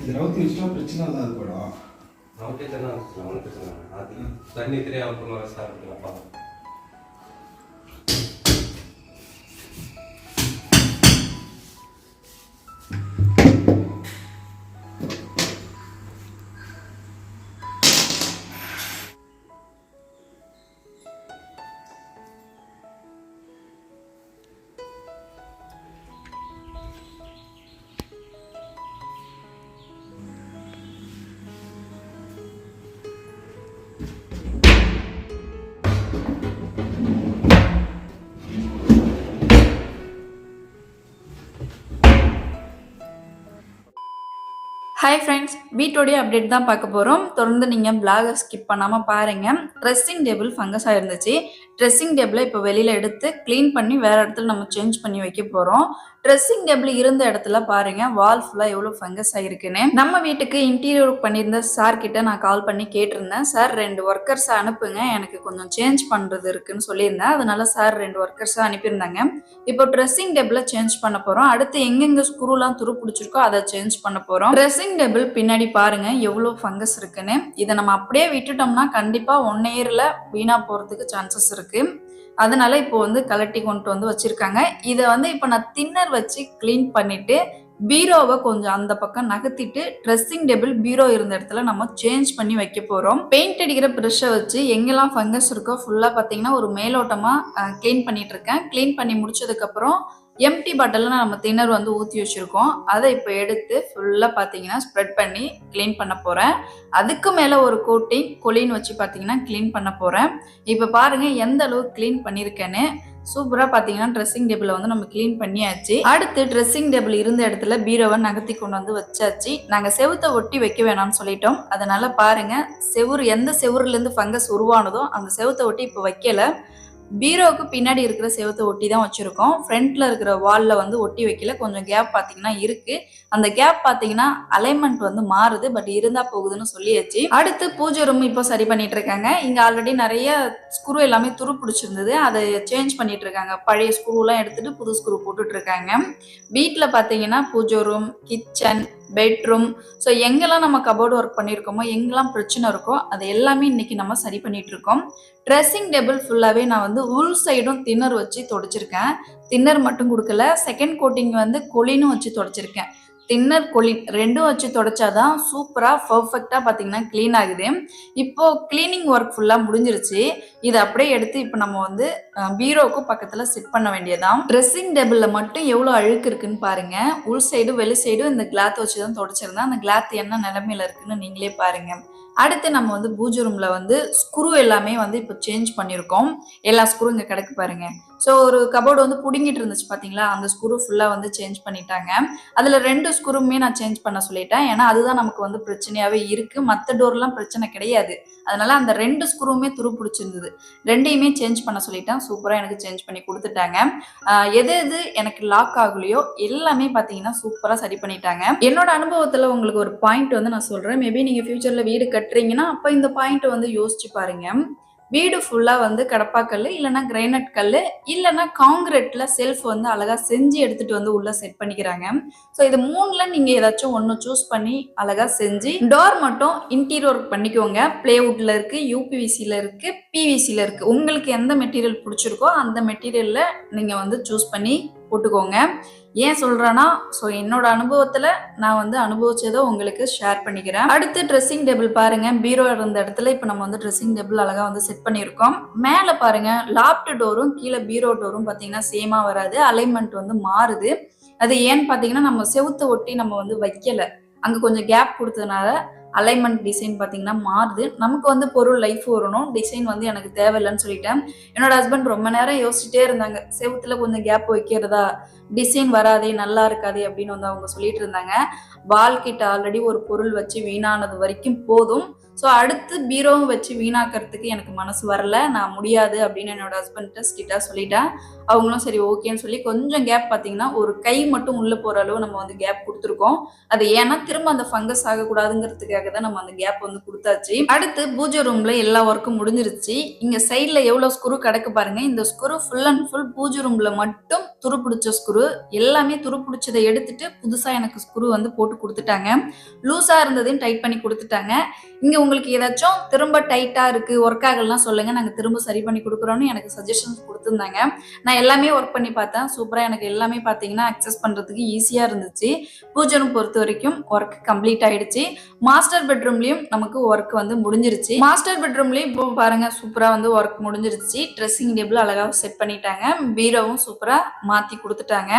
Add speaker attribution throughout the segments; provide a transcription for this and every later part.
Speaker 1: இது நவுத்தி வச்சுட்டா பிரச்சனை தான் அது போயிடும்.
Speaker 2: நவுத்தி தானே வச்சுக்கலாம், ஒன்றும் பிரச்சனை இல்லை. அது தண்ணி தெரியாது அப்புறமா சார் இருக்கலாம்ப்பா.
Speaker 3: ஹாய் ஃப்ரெண்ட்ஸ், வீட்டோடைய அப்டேட் தான் பார்க்க போகிறோம். தொடர்ந்து நீங்கள் பிளாகை ஸ்கிப் பண்ணாமல் பாருங்கள். ட்ரெஸ்ஸிங் டேபிள் ஃபங்கஸ் ஆகிருந்துச்சு. ட்ரெஸ்ஸிங் டேபிளை இப்போ வெளியில் எடுத்து க்ளீன் பண்ணி வேறு இடத்துல நம்ம சேஞ்ச் பண்ணி வைக்க போகிறோம். ட்ரெஸ்ஸிங் டேபிள் இருந்த இடத்துல பாருங்கள் வால் ஃபுல்லாக எவ்வளோ ஃபங்கஸ் ஆகிருக்குன்னு. நம்ம வீட்டுக்கு இன்டீரியர் பண்ணியிருந்த சார் கிட்ட நான் கால் பண்ணி கேட்டிருந்தேன். சார் 2 ஒர்க்கர்ஸை அனுப்புங்க, எனக்கு கொஞ்சம் சேஞ்ச் பண்ணுறது இருக்குன்னு சொல்லியிருந்தேன். அதனால சார் 2 ஒர்க்கர்ஸை அனுப்பியிருந்தாங்க. இப்போ ட்ரெஸ்ஸிங் டேபிளை சேஞ்ச் பண்ண போகிறோம். அடுத்து எங்கெங்கே ஸ்க்ரூலாம் துரு பிடிச்சிருக்கோ அதை சேஞ்ச் பண்ண போகிறோம். ட்ரெஸ்ஸிங் டேபிள் பின்னாடி பாருங்க எவ்வளோ ஃபங்கஸ் இருக்குன்னு. இதை நம்ம அப்படியே விட்டுட்டோம்னா கண்டிப்பாக 1 இயரில் வீணாக போகிறதுக்கு சான்சஸ் இருக்கு. அதனால இப்போ கலட்டி கொண்டு வச்சிருக்காங்க. இதை இப்போ நான் தின்னர் வச்சு கிளீன் பண்ணிட்டு பீரோவை கொஞ்சம் அந்த பக்கம் நகர்த்திட்டு ட்ரெஸ்ஸிங் டேபிள் பீரோ இருந்த இடத்துல நம்ம சேஞ்ச் பண்ணி வைக்க போகிறோம். பெயிண்ட் அடிக்கிற ப்ரஷ்ஷை வச்சு எங்கெல்லாம் ஃபங்கஸ் இருக்கோ ஃபுல்லாக பார்த்தீங்கன்னா ஒரு மேலோட்டமாக க்ளீன் பண்ணிட்டு இருக்கேன். க்ளீன் பண்ணி முடிச்சதுக்கப்புறம் எம்டி பாட்டிலில் நம்ம தின்னர் ஊற்றி வச்சுருக்கோம். அதை இப்போ எடுத்து ஃபுல்லாக பார்த்தீங்கன்னா ஸ்ப்ரெட் பண்ணி க்ளீன் பண்ண போகிறேன். அதுக்கு மேலே ஒரு கோட்டிங் கொலின் வச்சு பார்த்தீங்கன்னா க்ளீன் பண்ண போகிறேன். இப்போ பாருங்கள் எந்த அளவுக்கு க்ளீன் பண்ணியிருக்கேன்னு. சூப்பராக பார்த்தீங்கன்னா ட்ரெஸ்ஸிங் டேபிளை நம்ம க்ளீன் பண்ணியாச்சு. அடுத்து ட்ரெஸ்ஸிங் டேபிள் இருந்த இடத்துல பீரோவை நகர்த்தி கொண்டு வச்சாச்சு. நாங்கள் செவுத்தை ஒட்டி வைக்க வேணாம்னு சொல்லிட்டோம். அதனால பாருங்கள் செவுறு எந்த செவுறுலேருந்து ஃபங்கஸ் உருவானதோ அந்த செவுத்தை ஒட்டி இப்போ வைக்கல. பீரோவுக்கு பின்னாடி இருக்கிற செவத்தை ஒட்டி தான் வச்சிருக்கோம். ஃப்ரண்ட்ல இருக்கிற வால்ல ஒட்டி வைக்கல. கொஞ்சம் கேப் பார்த்தீங்கன்னா இருக்கு. அந்த கேப் பார்த்தீங்கன்னா அலைன்மெண்ட் மாறுது, பட் இருந்தா போகுதுன்னு சொல்லியாச்சு. அடுத்து பூஜை ரூம் இப்போ சரி பண்ணிட்டு இருக்காங்க. இங்க ஆல்ரெடி நிறைய ஸ்க்ரூ எல்லாமே துரு பிடிச்சிருந்தது, அதை சேஞ்ச் பண்ணிட்டு இருக்காங்க. பழைய ஸ்க்ரூலாம் எடுத்துட்டு புது ஸ்க்ரூ போட்டுட்டு இருக்காங்க. வீட்டில் பார்த்தீங்கன்னா பூஜை ரூம், கிச்சன், பெட்ரூம், ஸோ எங்கெல்லாம் நம்ம கபோர்டு ஒர்க் பண்ணியிருக்கோமோ எங்கெல்லாம் பிரச்சனை இருக்கோ அது எல்லாமே இன்னைக்கு நம்ம சரி பண்ணிட்டு இருக்கோம். ட்ரெஸ்ஸிங் டேபிள் ஃபுல்லாகவே நான் உள் சைடும் தின்னர் வச்சு தொடச்சிருக்கேன். தின்னர் மட்டும் கொடுக்கல, செகண்ட் கோட்டிங் கொலினும் வச்சு தொடச்சிருக்கேன். தின்னர் கொலின் ரெண்டும் வச்சு தொடச்சாதான் சூப்பராக பர்ஃபெக்டாக பார்த்தீங்கன்னா க்ளீன் ஆகுது. இப்போ கிளீனிங் ஒர்க் ஃபுல்லாக முடிஞ்சிருச்சு. இதை அப்படியே எடுத்து இப்போ நம்ம பீரோவுக்கு பக்கத்தில் செட் பண்ண வேண்டியதான். ட்ரெஸ்ஸிங் டேபிளில் மட்டும் எவ்வளோ அழுக்கு இருக்குன்னு பாருங்க. உள் சைடும் வெளி சைடும் இந்த கிளாத் வச்சு தான் தொடச்சிருந்தேன். அந்த கிளாத் என்ன நிலைமையில இருக்குன்னு நீங்களே பாருங்க. அடுத்து நம்ம பூஜை ரூம்ல ஸ்க்ரூ எல்லாமே இப்போ சேஞ்ச் பண்ணியிருக்கோம். எல்லா ஸ்க்ரூ இங்கே கிடக்கு பாருங்க. ஸோ ஒரு கபோர்டு புடுங்கிட்டு இருந்துச்சு பார்த்தீங்களா, அந்த ஸ்க்ரூ ஃபுல்லாக சேஞ்ச் பண்ணிட்டாங்க. அதில் 2 ஸ்க்ரூமே நான் சேஞ்ச் பண்ண சொல்லிட்டேன். ஏன்னா அதுதான் நமக்கு பிரச்சனையாகவே இருக்குது. மற்ற டோர்லாம் பிரச்சனை கிடையாது. அதனால அந்த 2 ஸ்க்ரூமே துரு பிடிச்சிருந்தது. 2யுமே சேஞ்ச் பண்ண சொல்லிட்டேன். சூப்பராக எனக்கு சேஞ்ச் பண்ணி கொடுத்துட்டாங்க. எது எது எனக்கு லாக் ஆகலையோ எல்லாமே பார்த்தீங்கன்னா சூப்பராக சரி பண்ணிட்டாங்க. என்னோட அனுபவத்தில் உங்களுக்கு ஒரு பாயிண்ட் நான் சொல்கிறேன். மேபி நீங்கள் ஃபியூச்சரில் வீடு கட்டுறீங்கன்னா அப்போ இந்த பாயிண்ட் யோசிச்சு பாருங்க. வீடு ஃபுல்லாக கடப்பாக்கல் இல்லைன்னா கிரைனட் கல் இல்லைன்னா காங்கிரீட்ல செல்ஃப் அழகா செஞ்சு எடுத்துட்டு உள்ள செட் பண்ணிக்கிறாங்க. ஸோ இது 3ல் நீங்க ஏதாச்சும் ஒன்று சூஸ் பண்ணி அழகா செஞ்சு டோர் மட்டும் இன்டீரியர் ஒர்க் பண்ணிக்கோங்க. பிளேவுட்ல இருக்கு, யூபிவிசில இருக்கு, பிவிசில இருக்கு. உங்களுக்கு எந்த மெட்டீரியல் பிடிச்சிருக்கோ அந்த மெட்டீரியல்ல நீங்க சூஸ் பண்ணி போட்டுக்கோங்க. ஏன் சொல்றேன்னா, ஸோ என்னோட அனுபவத்துல நான் அனுபவிச்சதை உங்களுக்கு ஷேர் பண்ணிக்கிறேன். அடுத்து ட்ரெஸ்ஸிங் டேபிள் பாருங்க. பீரோ இருந்த இடத்துல இப்போ நம்ம ட்ரெஸ்ஸிங் டேபிள் அழகா செட் பண்ணியிருக்கோம். மேலே பாருங்க லாப்ட் டோரும் கீழே பீரோ டோரும் பார்த்தீங்கன்னா சேமா வராது. அலைன்மெண்ட் மாறுது. அது ஏன்னு பார்த்தீங்கன்னா நம்ம செவுத்தை ஒட்டி நம்ம வைக்கல, அங்கே கொஞ்சம் கேப் கொடுத்ததுனால அலைன்மெண்ட் டிசைன் பார்த்தீங்கன்னா மாறுது. நமக்கு பொருள் லைஃப் வரணும், டிசைன் எனக்கு தேவையில்லைன்னு சொல்லிட்டேன். என்னோட ஹஸ்பண்ட் ரொம்ப நேரம் யோசிச்சுட்டே இருந்தாங்க, செவுத்துல கொஞ்சம் கேப் வைக்கிறதா, டிசைன் வராதே, நல்லா இருக்காதே அப்படின்னு அவங்க சொல்லிட்டு இருந்தாங்க. வால் கிட்ட ஆல்ரெடி ஒரு பொருள் வச்சு வீணானது வரைக்கும் போதும். ஸோ அடுத்து பீரோவும் வச்சு வீணாக்கிறதுக்கு எனக்கு மனசு வரல, நான் முடியாது அப்படின்னு என்னோட ஹஸ்பண்ட்ட ஸ்ட்ரிக்டாக சொல்லிட்டேன். அவங்களும் சரி ஓகேன்னு சொல்லி கொஞ்சம் கேப் பார்த்தீங்கன்னா ஒரு கை மட்டும் உள்ளே போகிற அளவு நம்ம கேப் கொடுத்துருக்கோம். அது ஏன்னா திரும்ப அந்த ஃபங்கஸ் ஆகக்கூடாதுங்கிறதுக்காக தான் நம்ம அந்த கேப் கொடுத்தாச்சு. அடுத்து பூஜை ரூம்ல எல்லா ஒர்க்கும் முடிஞ்சிருச்சு. இங்கே சைடில் எவ்வளோ ஸ்க்ரூ கிடக்கு பாருங்க. இந்த ஸ்க்ரூ ஃபுல் அண்ட் ஃபுல் பூஜை ரூம்ல மட்டும் துருப்பிடிச்ச ஸ்க்ரூ. எல்லாமே துருப்பிடிச்சதை எடுத்துட்டு புதுசா எனக்கு ஸ்க்ரூ வந்து போட்டு குடுத்துட்டாங்க. லூஸா இருந்ததையும் டைட் பண்ணி குடுத்துட்டாங்க. இங்க உங்களுக்கு ஏதாச்சும் திரும்ப டைட்டா இருக்கு, ஒர்க் ஆகலன்னா சொல்லுங்க. நாங்க திரும்ப சரி பண்ணி குடுக்குறோம்னு எனக்கு சஜஷன்ஸ் குடுத்திருந்தாங்க. நான் எல்லாமே ஒர்க் பண்ணி பார்த்தேன். சூப்பரா எனக்கு எல்லாமே பார்த்தீங்கன்னா அக்சஸ் பண்றதுக்கு ஈஸியா இருந்துச்சு. பூஜை ரூம் பொறுத்தவரைக்கும் ஒர்க் கம்ப்ளீட் ஆயிடுச்சு. மாஸ்டர் பெட்ரூம்லயும் நமக்கு ஒர்க் வந்து முடிஞ்சிருச்சு. மாஸ்டர் பெட்ரூம்லயும் இப்போ பாருங்க சூப்பரா வந்து ஒர்க் முடிஞ்சிருச்சு. ட்ரெஸ்ஸிங் டேபிள் அழகா செட் பண்ணிட்டாங்க. பீரோவும் சூப்பரா மாத்தி குடுத்துட்டாங்க.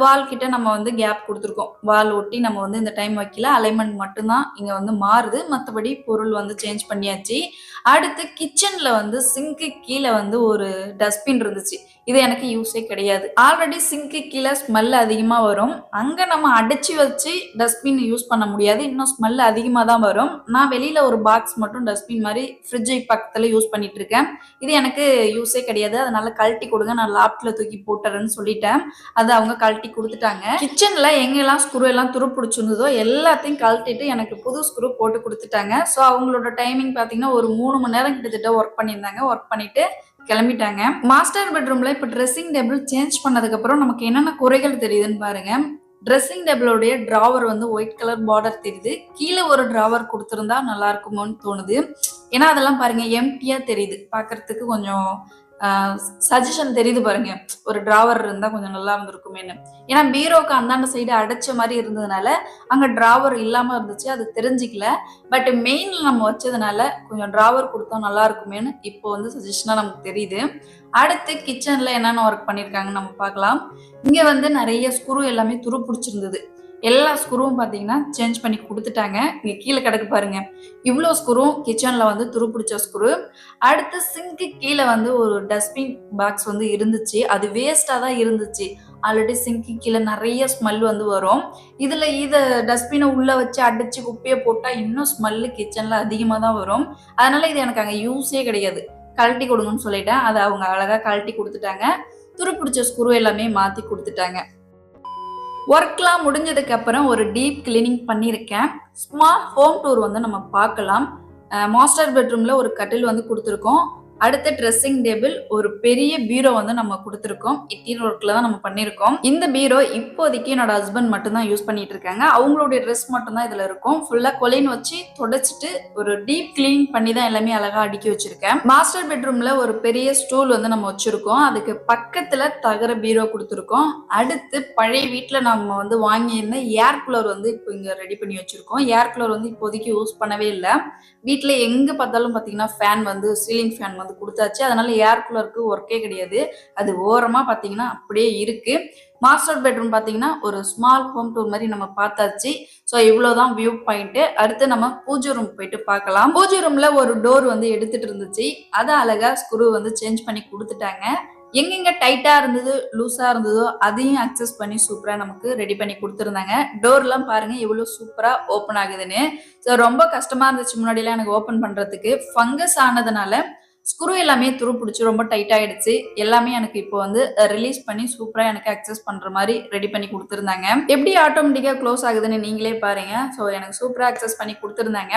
Speaker 3: வால் கிட்ட நம்ம வந்து கேப் கொடுத்துருக்கோம். வால் ஒட்டி நம்ம வந்து இந்த டைம் வைக்கல. அலைன்மெண்ட் மட்டும்தான் இங்க வந்து மாறுது. மற்றபடி பொருள் வந்து சேஞ்ச் பண்ணியாச்சு. அடுத்து கிச்சன்ல வந்து சிங்க்கு கீழே வந்து ஒரு டஸ்ட்பின் இருந்துச்சு. இது எனக்கு யூஸே கிடையாது. ஆல்ரெடி சிங்க்கு கீழே ஸ்மெல் அதிகமா வரும். அங்க நம்ம அடைச்சி வச்சு டஸ்ட்பின் யூஸ் பண்ண முடியாது. இன்னும் ஸ்மெல் அதிகமா தான் வரும். நான் வெளியில ஒரு பாக்ஸ் மட்டும் டஸ்ட்பின் மாதிரி ஃப்ரிட்ஜ் பக்கத்துல யூஸ் பண்ணிட்டு இருக்கேன். இது எனக்கு யூஸே கிடையாது. அதனால கழட்டி கொடுங்க, நான் லாப்ட்ல தூக்கி போட்டுறேன்னு சொல்லிட்டேன். அது அவங்க கழட்டி கொடுத்துட்டாங்க. கிச்சன்ல எங்கெல்லாம் ஸ்க்ரூ எல்லாம் துருப்பிடிச்சிருந்ததோ எல்லாத்தையும் கழட்டிட்டு எனக்கு புது ஸ்க்ரூ போட்டு கொடுத்துட்டாங்க. ஸோ அவங்களோட டைமிங் பார்த்தீங்கன்னா ஒரு 3 மணி நேரம் கிட்டத்தட்ட ஒர்க் பண்ணியிருந்தாங்க. ஒர்க் பண்ணிட்டு கிளம்பிட்டாங்க. மாஸ்டர் பெட்ரூம்ல இப்போ ட்ரெஸ்ஸிங் டேபிள் சேஞ்ச் பண்ணதுக்கு அப்புறம் நமக்கு என்னென்ன குறைகள் தெரியுதுன்னு பாருங்க. ட்ரெஸ்ஸிங் டேபிளோடைய டிராவர் வந்து ஒயிட் கலர் பார்டர் தெரியுது. கீழே ஒரு டிராவர் கொடுத்துருந்தா நல்லா இருக்குமோன்னு தோணுது. ஏன்னா அதெல்லாம் பாருங்க எம்டியா தெரியுது. பார்க்கறதுக்கு கொஞ்சம் சஜஷன் தெரியுது பாருங்க. ஒரு டிராவர் இருந்தா கொஞ்சம் நல்லா இருந்திருக்குமேன்னு. ஏன்னா பீரோக்கு அந்தாண்ட சைடு அடைச்ச மாதிரி இருந்ததுனால அங்க டிராவர் இல்லாம இருந்துச்சு. அது தெரிஞ்சுக்கல. பட் மெயின்ல நம்ம வச்சதுனால கொஞ்சம் டிராவர் கொடுத்தா நல்லா இருக்குமேன்னு இப்போ வந்து சஜஷனா நமக்கு தெரியுது. அடுத்து கிச்சன்ல என்னென்ன ஒர்க் பண்ணிருக்காங்கன்னு நம்ம பார்க்கலாம். இங்க வந்து நிறைய ஸ்க்ரூ எல்லாமே துரு பிடிச்சிருந்தது. எல்லா ஸ்க்ரூவும் பார்த்தீங்கன்னா சேஞ்ச் பண்ணி கொடுத்துட்டாங்க. இங்கே கீழே கிடக்கு பாருங்க. இவ்வளோ ஸ்க்ரூ கிச்சனில் வந்து துருப்பிடிச்ச ஸ்க்ரூ. அடுத்து சிங்க்கு கீழே வந்து ஒரு டஸ்ட்பின் பாக்ஸ் வந்து இருந்துச்சு. அது வேஸ்ட்டாக தான் இருந்துச்சு. ஆல்ரெடி சிங்க்கு கீழே நிறைய ஸ்மெல் வந்து வரும். இதில் இதை டஸ்ட்பினை உள்ளே வச்சு அடிச்சு குப்பையை போட்டால் இன்னும் ஸ்மெல்லு கிச்சனில் அதிகமாக தான் வரும். அதனால இது எனக்கு அங்கே யூஸே கிடையாது. கழட்டி கொடுங்கன்னு சொல்லிட்டேன். அதை அவங்க அழகாக கழட்டி கொடுத்துட்டாங்க. துருப்பிடிச்ச ஸ்க்ரூ எல்லாமே மாற்றி கொடுத்துட்டாங்க. ஒர்க்லாம் முடிஞ்சதுக்கு அப்புறம் ஒரு டீப் கிளீனிங் பண்ணியிருக்கேன். ஸ்மால் ஹோம் டூர் வந்து நம்ம பார்க்கலாம். மாஸ்டர் பெட்ரூம்ல ஒரு கட்டில் வந்து கொடுத்துருக்கோம். அடுத்த ட்ரெஸ்ஸிங் டேபிள், ஒரு பெரிய பீரோ வந்து நம்ம கொடுத்துருக்கோம். இன்டீரியர் ஒர்க்ல தான் நம்ம பண்ணியிருக்கோம். இந்த பீரோ இப்போதைக்கு என்னோட ஹஸ்பண்ட் மட்டும் தான் யூஸ் பண்ணிட்டு இருக்காங்க. அவங்களுடைய ட்ரெஸ் மட்டும் தான் இதுல இருக்கும். ஃபுல்லா கொலைன் வச்சு தொடச்சிட்டு ஒரு டீப் கிளீன் பண்ணி தான் எல்லாமே அழகா அடுக்கி வச்சிருக்கேன். மாஸ்டர் பெட்ரூம்ல ஒரு பெரிய ஸ்டூல் வந்து நம்ம வச்சிருக்கோம். அதுக்கு பக்கத்துல தகர பீரோ கொடுத்துருக்கோம். அடுத்து பழைய வீட்டுல நம்ம வந்து வாங்கியிருந்த ஏர் கூலர் வந்து இப்போ இங்க ரெடி பண்ணி வச்சிருக்கோம். ஏர் கூலர் வந்து இப்போதைக்கு யூஸ் பண்ணவே இல்லை. வீட்டுல எங்க பார்த்தாலும் பாத்தீங்கன்னா ஃபேன் வந்து சீலிங் ஃபேன் வந்து கொடுத்தாச்சு. அதனால ஏர் கூலருக்கு ஒர்க்கே கிடையாது. அது ஓரமா பாத்தீங்கன்னா அப்படியே இருக்கு. மாஸ்டர் பெட்ரூம் பாத்தீங்கன்னா ஒரு ஸ்மால் ஹோம் டூர் மாதிரி நம்ம பார்த்தாச்சு. ஸோ இவ்வளவுதான் வியூ பாயிண்ட். அடுத்து நம்ம பூஜை ரூம் போயிட்டு பார்க்கலாம். பூஜை ரூம்ல ஒரு டோர் வந்து எடுத்துட்டு இருந்துச்சு. அதை அழகா ஸ்க்ரூ வந்து சேஞ்ச் பண்ணி கொடுத்துட்டாங்க. எங்கெங்க டைட்டா இருந்தது, லூஸா இருந்ததோ அதையும் அக்சஸ் பண்ணி சூப்பரா நமக்கு ரெடி பண்ணி கொடுத்துருந்தாங்க. டோர்லாம் பாருங்க எவ்வளவு சூப்பரா ஓப்பன் ஆகுதுன்னு. ஸோ ரொம்ப கஷ்டமா இருந்துச்சு முன்னாடிலாம் எனக்கு ஓப்பன் பண்றதுக்கு. ஃபங்கஸ் ஆனதுனால ஸ்க்ரூ எல்லாமே துரு பிடிச்சி ரொம்ப டைட் ஆயிடுச்சு. எல்லாமே எனக்கு இப்போ வந்து ரிலீஸ் பண்ணி சூப்பரா எனக்கு அக்சஸ் பண்ற மாதிரி ரெடி பண்ணி கொடுத்துருந்தாங்க. எப்படி ஆட்டோமேட்டிக்கா க்ளோஸ் ஆகுதுன்னு நீங்களே பாருங்க. ஸோ எனக்கு சூப்பரா அக்சஸ் பண்ணி கொடுத்துருந்தாங்க.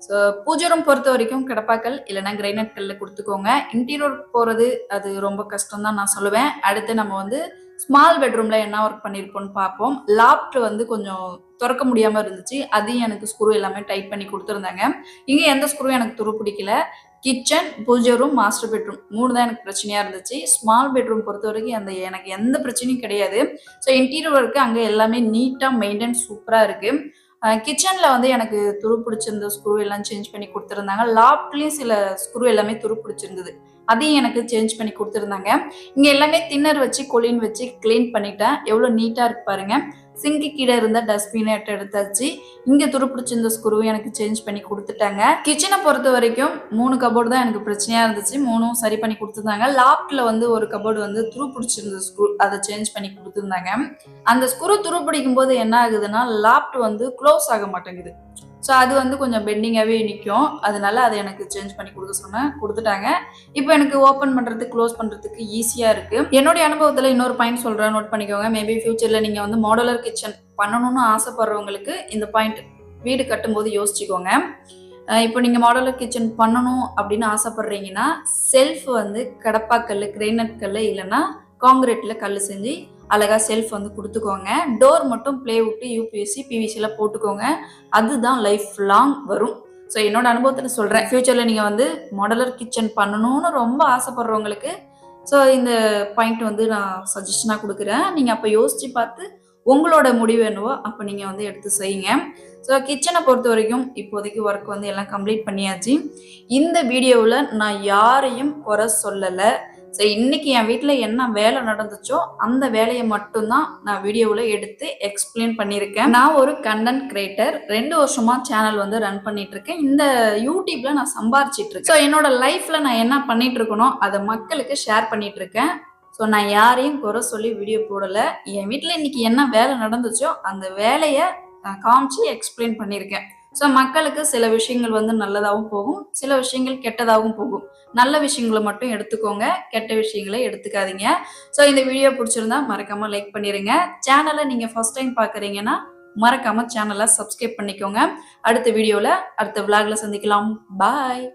Speaker 3: ஸோ பூஜை ரூம் பொறுத்த வரைக்கும் கிடப்பாக்கல் இல்லைன்னா கிரைனைட் கல்ல கொடுத்துக்கோங்க. இன்டீரியர் போகிறது அது ரொம்ப கஷ்டம் தான் நான் சொல்லுவேன். அடுத்து நம்ம வந்து ஸ்மால் பெட்ரூம்ல என்ன ஒர்க் பண்ணியிருப்போம்னு பார்ப்போம். லாப்ட் வந்து கொஞ்சம் திறக்க முடியாம இருந்துச்சு. அதையும் எனக்கு ஸ்க்ரூ எல்லாமே டைட் பண்ணி கொடுத்துருந்தாங்க. இங்க எந்த ஸ்க்ரூ எனக்கு துரு பிடிக்கல. கிச்சன், பூஜை ரூம், மாஸ்டர் பெட்ரூம் 3 தான் எனக்கு பிரச்சனையா இருந்துச்சு. ஸ்மால் பெட்ரூம் பொறுத்த வரைக்கும் எனக்கு எந்த பிரச்சனையும் கிடையாது. ஸோ இன்டீரியர் ஒர்க்கு அங்கே எல்லாமே நீட்டா மெயின்டைன் சூப்பரா இருக்கு. கிச்சன்ல வந்து எனக்கு துரு பிடிச்சிருந்த ஸ்க்ரூ எல்லாம் சேஞ்ச் பண்ணி கொடுத்துருந்தாங்க. லாப்ட்லயும் சில ஸ்க்ரூ எல்லாமே துரு பிடிச்சிருந்தது. அதையும் எனக்கு சேஞ்ச் பண்ணி கொடுத்துருந்தாங்க. இங்க எல்லாமே தின்னர் வச்சு கொலின் வச்சு கிளீன் பண்ணிட்டேன். எவ்வளவு நீட்டா இருக்கு பாருங்க. சிங்க்கு கீழே இருந்த டஸ்ட்பினை எடுத்தாச்சு. இங்க துரு பிடிச்சிருந்த ஸ்க்ரூ எனக்கு சேஞ்ச் பண்ணி கொடுத்துட்டாங்க. கிச்சனை பொறுத்த வரைக்கும் 3 கபோர்டு தான் எனக்கு பிரச்சனையா இருந்துச்சு. 3ம் சரி பண்ணி கொடுத்துருந்தாங்க. லாப்ட்ல வந்து ஒரு கபோர்டு வந்து துரு பிடிச்சிருந்த ஸ்க்ரூ அதை சேஞ்ச் பண்ணி கொடுத்துருந்தாங்க. அந்த ஸ்க்ரூ துரு பிடிக்கும் போது என்ன ஆகுதுன்னா லாப்ட் வந்து க்ளோஸ் ஆக மாட்டேங்குது. ஸோ அது வந்து கொஞ்சம் பெண்டிங்காகவே நிற்கும். அதனால அதை எனக்கு சேஞ்ச் பண்ணி கொடுக்க சொன்னேன், கொடுத்துட்டாங்க. இப்போ எனக்கு ஓப்பன் பண்ணுறதுக்கு க்ளோஸ் பண்ணுறதுக்கு ஈஸியாக இருக்குது. என்னுடைய அனுபவத்தில் இன்னொரு பாயிண்ட் சொல்கிறேன், நோட் பண்ணிக்கோங்க. மேபி ஃபியூச்சரில் நீங்கள் வந்து மாடுலர் கிச்சன் பண்ணணும்னு ஆசைப்படுறவங்களுக்கு இந்த பாயிண்ட் வீடு கட்டும்போது யோசிச்சுக்கோங்க. இப்போ நீங்கள் மாடுலர் கிச்சன் பண்ணணும் அப்படின்னு ஆசைப்படுறீங்கன்னா செல்ஃப் வந்து கடப்பாக்கல், கிரைனட் கல் இல்லைன்னா காங்கிரீட்டில் கல் செஞ்சு அழகாக செல்ஃப் வந்து கொடுத்துக்கோங்க. டோர் மட்டும் பிளேவுட், யூபிஎஸ்சி, பிவிசியில் போட்டுக்கோங்க. அதுதான் லைஃப் லாங் வரும். ஸோ என்னோட அனுபவத்தில் சொல்கிறேன். ஃப்யூச்சரில் நீங்கள் வந்து மாடலர் கிச்சன் பண்ணணும்னு ரொம்ப ஆசைப்படுறவங்களுக்கு ஸோ இந்த பாயிண்ட் வந்து நான் சஜஷனாக கொடுக்குறேன். நீங்கள் அப்போ யோசித்து பார்த்து உங்களோட முடிவு என்னவோ அப்போ நீங்கள் வந்து எடுத்து செய்யுங்க. ஸோ கிச்சனை பொறுத்த வரைக்கும் இப்போதைக்கு ஒர்க் வந்து எல்லாம் கம்ப்ளீட் பண்ணியாச்சு. இந்த வீடியோவில் நான் யாரையும் குறை சொல்லலை. ஸோ இன்னைக்கு என் வீட்டில் என்ன வேலை நடந்துச்சோ அந்த வேலையை மட்டும்தான் நான் வீடியோவில் எடுத்து எக்ஸ்பிளைன் பண்ணியிருக்கேன். நான் ஒரு கண்டென்ட் கிரியேட்டர். 2 வருஷமா சேனல் வந்து ரன் பண்ணிட்டு இருக்கேன். இந்த யூடியூப்ல நான் சம்பாரிச்சிட்டு இருக்கேன். ஸோ என்னோட லைஃப்ல நான் என்ன பண்ணிட்டு இருக்கனோ அதை மக்களுக்கு ஷேர் பண்ணிட்டு இருக்கேன். ஸோ நான் யாரையும் குறை சொல்லி வீடியோ போடலை. என் வீட்டில் இன்னைக்கு என்ன வேலை நடந்துச்சோ அந்த வேலையை நான் காமிச்சு எக்ஸ்பிளைன் பண்ணியிருக்கேன். ஸோ மக்களுக்கு சில விஷயங்கள் வந்து நல்லதாகவும் போகும், சில விஷயங்கள் கெட்டதாகவும் போகும். நல்ல விஷயங்களை மட்டும் எடுத்துக்கோங்க, கெட்ட விஷயங்களை எடுத்துக்காதீங்க. ஸோ இந்த வீடியோ பிடிச்சிருந்தா மறக்காம லைக் பண்ணிடுங்க. சேனலை நீங்கள் ஃபர்ஸ்ட் டைம் பார்க்குறீங்கன்னா மறக்காம சேனலை சப்ஸ்கிரைப் பண்ணிக்கோங்க. அடுத்த வீடியோவில் அடுத்த விளாக்ல சந்திக்கலாம். பாய்.